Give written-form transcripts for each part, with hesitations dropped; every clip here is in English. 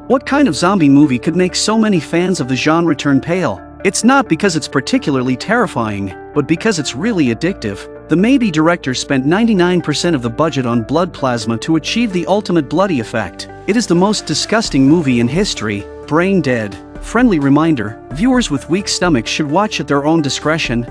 What kind of zombie movie could make so many fans of the genre turn pale? It's not because it's particularly terrifying, but because it's really addictive. The maybe director spent 99% of the budget on blood plasma to achieve the ultimate bloody effect. It is the most disgusting movie in history. Brain dead. Friendly reminder, viewers with weak stomachs should watch at their own discretion.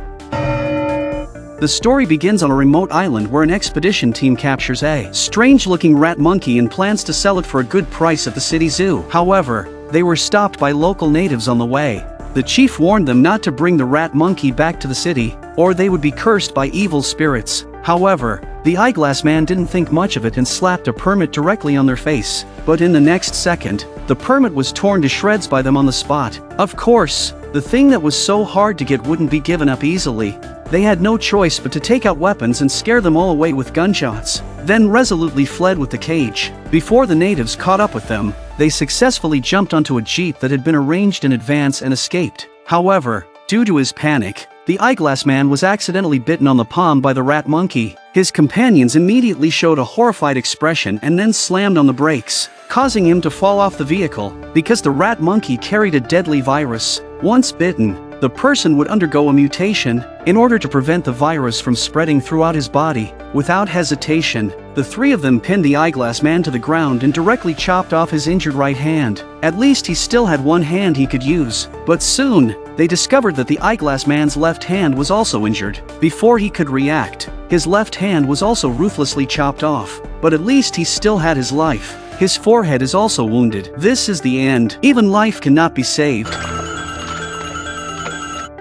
The story begins on a remote island where an expedition team captures a strange-looking rat monkey and plans to sell it for a good price at the city zoo. However, they were stopped by local natives on the way. The chief warned them not to bring the rat monkey back to the city, or they would be cursed by evil spirits. However, the eyeglass man didn't think much of it and slapped a permit directly on their face. But in the next second, the permit was torn to shreds by them on the spot. Of course, the thing that was so hard to get wouldn't be given up easily. They had no choice but to take out weapons and scare them all away with gunshots, then resolutely fled with the cage. Before the natives caught up with them, they successfully jumped onto a jeep that had been arranged in advance and escaped. However, due to his panic, the eyeglass man was accidentally bitten on the palm by the rat monkey. His companions immediately showed a horrified expression and then slammed on the brakes, causing him to fall off the vehicle. Because the rat monkey carried a deadly virus, once bitten, the person would undergo a mutation in order to prevent the virus from spreading throughout his body. Without hesitation, the three of them pinned the eyeglass man to the ground and directly chopped off his injured right hand. At least he still had one hand he could use. But soon, they discovered that the eyeglass man's left hand was also injured. Before he could react, his left hand was also ruthlessly chopped off. But at least he still had his life. His forehead is also wounded. This is the end. Even life cannot be saved.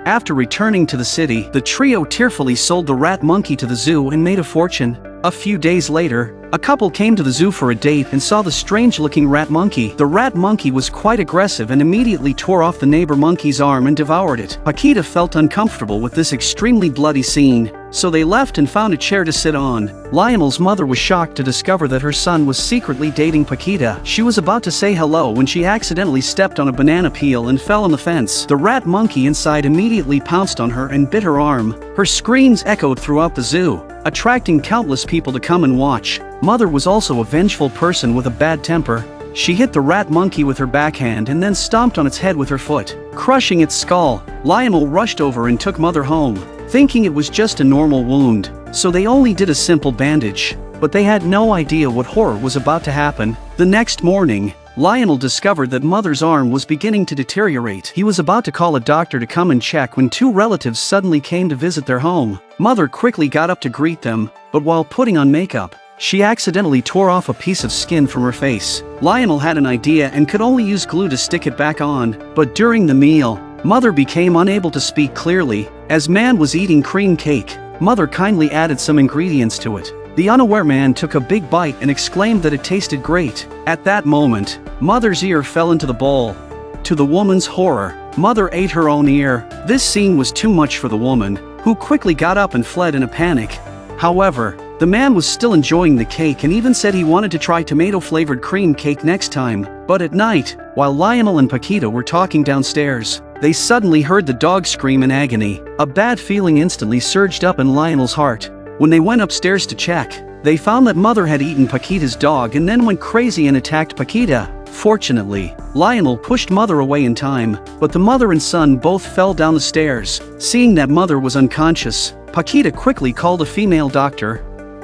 After returning to the city, the trio tearfully sold the rat monkey to the zoo and made a fortune. A few days later, a couple came to the zoo for a date and saw the strange-looking rat monkey. The rat monkey was quite aggressive and immediately tore off the neighbor monkey's arm and devoured it. Paquita felt uncomfortable with this extremely bloody scene, so they left and found a chair to sit on. Lionel's mother was shocked to discover that her son was secretly dating Paquita. She was about to say hello when she accidentally stepped on a banana peel and fell on the fence. The rat monkey inside immediately pounced on her and bit her arm. Her screams echoed throughout the zoo, attracting countless people to come and watch. Mother was also a vengeful person with a bad temper. She hit the rat monkey with her backhand and then stomped on its head with her foot, crushing its skull. Lionel rushed over and took Mother home, thinking it was just a normal wound, so they only did a simple bandage. But they had no idea what horror was about to happen. The next morning, Lionel discovered that Mother's arm was beginning to deteriorate. He was about to call a doctor to come and check when two relatives suddenly came to visit their home. Mother quickly got up to greet them, but while putting on makeup, she accidentally tore off a piece of skin from her face. Lionel had an idea and could only use glue to stick it back on, but during the meal, Mother became unable to speak clearly. As man was eating cream cake, Mother kindly added some ingredients to it. The unaware man took a big bite and exclaimed that it tasted great. At that moment, Mother's ear fell into the bowl. To the woman's horror, Mother ate her own ear. This scene was too much for the woman, who quickly got up and fled in a panic. However, the man was still enjoying the cake and even said he wanted to try tomato-flavored cream cake next time. But at night, while Lionel and Paquita were talking downstairs, they suddenly heard the dog scream in agony. A bad feeling instantly surged up in Lionel's heart. When they went upstairs to check, they found that Mother had eaten Paquita's dog and then went crazy and attacked Paquita. Fortunately, Lionel pushed Mother away in time, but the mother and son both fell down the stairs. Seeing that Mother was unconscious, Paquita quickly called a female doctor.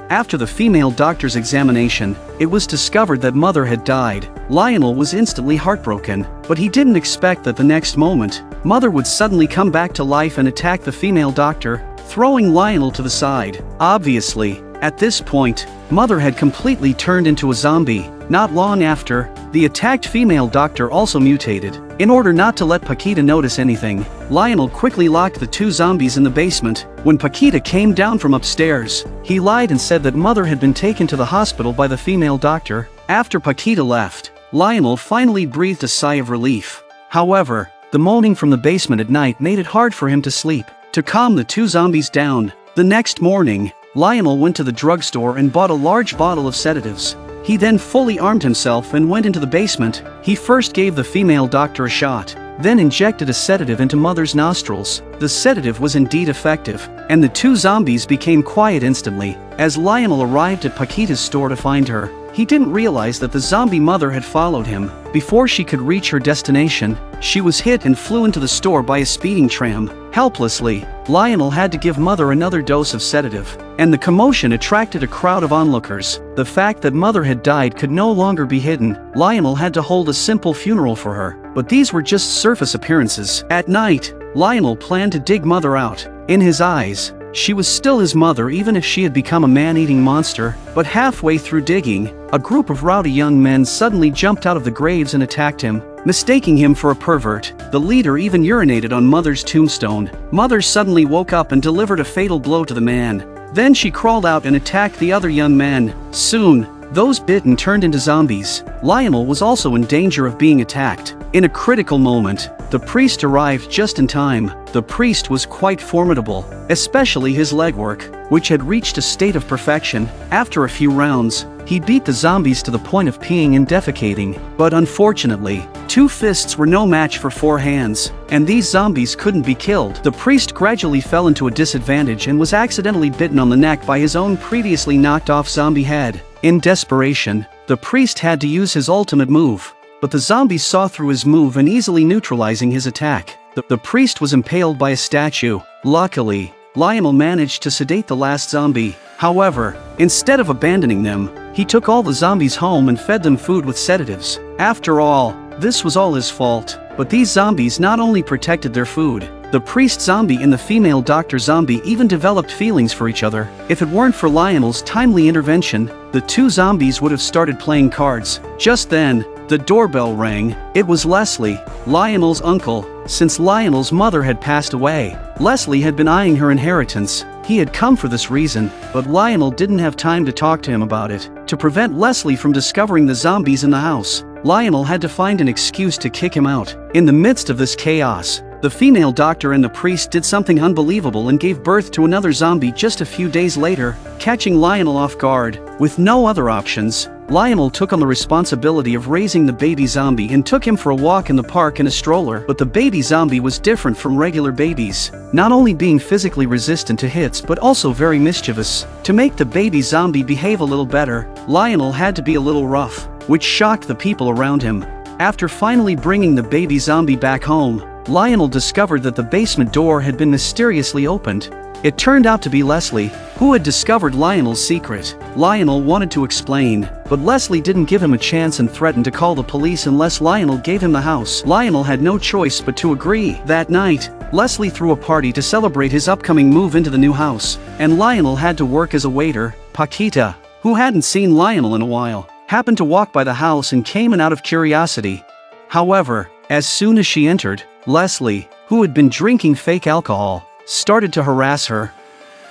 After the female doctor's examination, it was discovered that Mother had died. Lionel was instantly heartbroken, but he didn't expect that the next moment, Mother would suddenly come back to life and attack the female doctor, throwing Lionel to the side. Obviously, at this point, Mother had completely turned into a zombie. Not long after, the attacked female doctor also mutated. In order not to let Paquita notice anything, Lionel quickly locked the two zombies in the basement. When Paquita came down from upstairs, he lied and said that Mother had been taken to the hospital by the female doctor. After Paquita left, Lionel finally breathed a sigh of relief. However, the moaning from the basement at night made it hard for him to sleep. To calm the two zombies down, the next morning, Lionel went to the drugstore and bought a large bottle of sedatives. He then fully armed himself and went into the basement. He first gave the female doctor a shot, then injected a sedative into Mother's nostrils. The sedative was indeed effective, and the two zombies became quiet instantly. As Lionel arrived at Paquita's store to find her, he didn't realize that the zombie mother had followed him. Before she could reach her destination, she was hit and flew into the store by a speeding tram. Helplessly, Lionel had to give Mother another dose of sedative, and the commotion attracted a crowd of onlookers. The fact that Mother had died could no longer be hidden. Lionel had to hold a simple funeral for her, but these were just surface appearances. At night, Lionel planned to dig Mother out. In his eyes, she was still his mother even if she had become a man-eating monster. But halfway through digging, a group of rowdy young men suddenly jumped out of the graves and attacked him, mistaking him for a pervert. The leader even urinated on Mother's tombstone. Mother suddenly woke up and delivered a fatal blow to the man. Then she crawled out and attacked the other young men. Soon, those bitten turned into zombies. Lionel was also in danger of being attacked. In a critical moment, the priest arrived just in time. The priest was quite formidable, especially his legwork, which had reached a state of perfection. After a few rounds, he beat the zombies to the point of peeing and defecating. But unfortunately, 2 fists were no match for 4 hands, and these zombies couldn't be killed. The priest gradually fell into a disadvantage and was accidentally bitten on the neck by his own previously knocked off zombie head. In desperation, the priest had to use his ultimate move, but the zombies saw through his move and easily neutralizing his attack. The priest was impaled by a statue. Luckily, Lionel managed to sedate the last zombie. However, instead of abandoning them, he took all the zombies home and fed them food with sedatives. After all, this was all his fault. But these zombies not only protected their food, the priest zombie and the female doctor zombie even developed feelings for each other. If it weren't for Lionel's timely intervention, the 2 zombies would have started playing cards. Just then, the doorbell rang. It was Leslie, Lionel's uncle. Since Lionel's mother had passed away, Leslie had been eyeing her inheritance. He had come for this reason, but Lionel didn't have time to talk to him about it. To prevent Leslie from discovering the zombies in the house, Lionel had to find an excuse to kick him out. In the midst of this chaos, the female doctor and the priest did something unbelievable and gave birth to another zombie just a few days later, catching Lionel off guard. With no other options, Lionel took on the responsibility of raising the baby zombie and took him for a walk in the park in a stroller. But the baby zombie was different from regular babies, not only being physically resistant to hits but also very mischievous. To make the baby zombie behave a little better, Lionel had to be a little rough, which shocked the people around him. After finally bringing the baby zombie back home, Lionel discovered that the basement door had been mysteriously opened. It turned out to be Leslie, who had discovered Lionel's secret. Lionel wanted to explain, but Leslie didn't give him a chance and threatened to call the police unless Lionel gave him the house. Lionel had no choice but to agree. That night, Leslie threw a party to celebrate his upcoming move into the new house, and Lionel had to work as a waiter. Paquita, who hadn't seen Lionel in a while, happened to walk by the house and came in out of curiosity. However, as soon as she entered, Leslie, who had been drinking fake alcohol, started to harass her.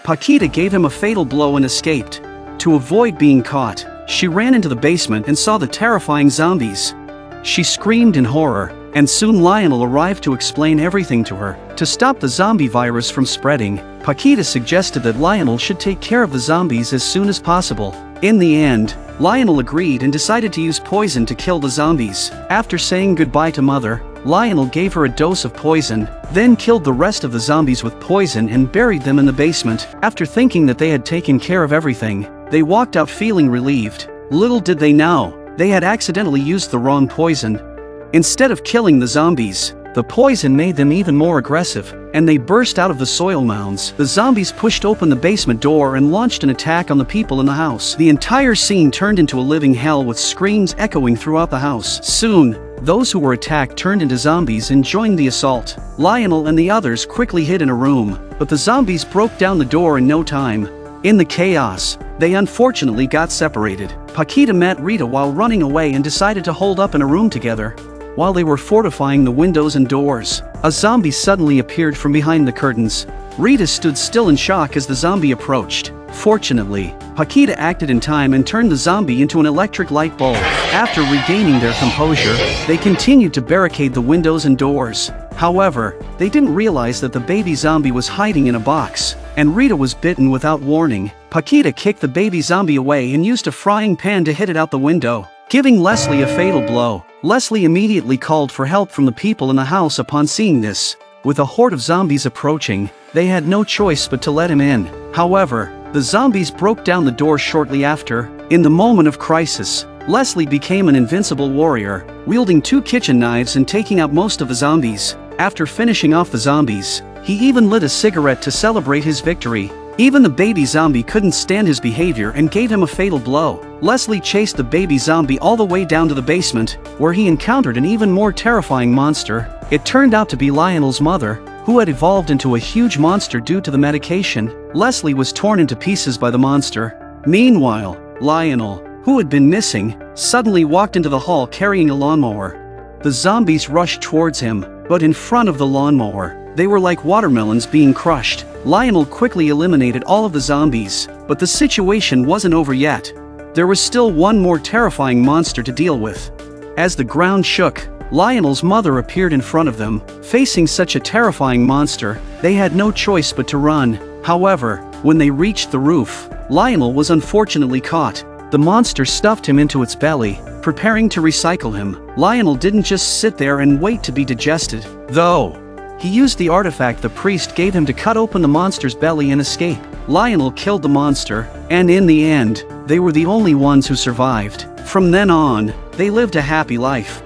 Paquita gave him a fatal blow and escaped. To avoid being caught, she ran into the basement and saw the terrifying zombies. She screamed in horror, and soon Lionel arrived to explain everything to her. To stop the zombie virus from spreading, Paquita suggested that Lionel should take care of the zombies as soon as possible. In the end, Lionel agreed and decided to use poison to kill the zombies. After saying goodbye to Mother, Lionel gave her a dose of poison, then killed the rest of the zombies with poison and buried them in the basement. After thinking that they had taken care of everything, they walked out feeling relieved. Little did they know, they had accidentally used the wrong poison. Instead of killing the zombies, the poison made them even more aggressive, and they burst out of the soil mounds. The zombies pushed open the basement door and launched an attack on the people in the house. The entire scene turned into a living hell with screams echoing throughout the house. Soon, those who were attacked turned into zombies and joined the assault. Lionel and the others quickly hid in a room, but the zombies broke down the door in no time. In the chaos, they unfortunately got separated. Paquita met Rita while running away and decided to hold up in a room together. While they were fortifying the windows and doors, a zombie suddenly appeared from behind the curtains. Rita stood still in shock as the zombie approached. Fortunately, Paquita acted in time and turned the zombie into an electric light bulb. After regaining their composure, they continued to barricade the windows and doors. However, they didn't realize that the baby zombie was hiding in a box, and Rita was bitten without warning. Paquita kicked the baby zombie away and used a frying pan to hit it out the window, giving Leslie a fatal blow. Leslie immediately called for help from the people in the house upon seeing this. With a horde of zombies approaching, they had no choice but to let him in. However, The zombies broke down the door shortly after. In the moment of crisis, Leslie became an invincible warrior, wielding 2 kitchen knives and taking out most of the zombies. After finishing off the zombies, he even lit a cigarette to celebrate his victory. Even the baby zombie couldn't stand his behavior and gave him a fatal blow. Leslie chased the baby zombie all the way down to the basement, where he encountered an even more terrifying monster. It turned out to be Lionel's mother, who had evolved into a huge monster due to the medication. Leslie was torn into pieces by the monster. Meanwhile, Lionel, who had been missing, suddenly walked into the hall carrying a lawnmower. The zombies rushed towards him, but in front of the lawnmower, they were like watermelons being crushed. Lionel quickly eliminated all of the zombies, but the situation wasn't over yet. There was still one more terrifying monster to deal with. As the ground shook, Lionel's mother appeared in front of them. Facing such a terrifying monster, they had no choice but to run. However, when they reached the roof, Lionel was unfortunately caught. The monster stuffed him into its belly, preparing to recycle him. Lionel didn't just sit there and wait to be digested, though. He used the artifact the priest gave him to cut open the monster's belly and escape. Lionel killed the monster, and in the end, they were the only ones who survived. From then on, they lived a happy life.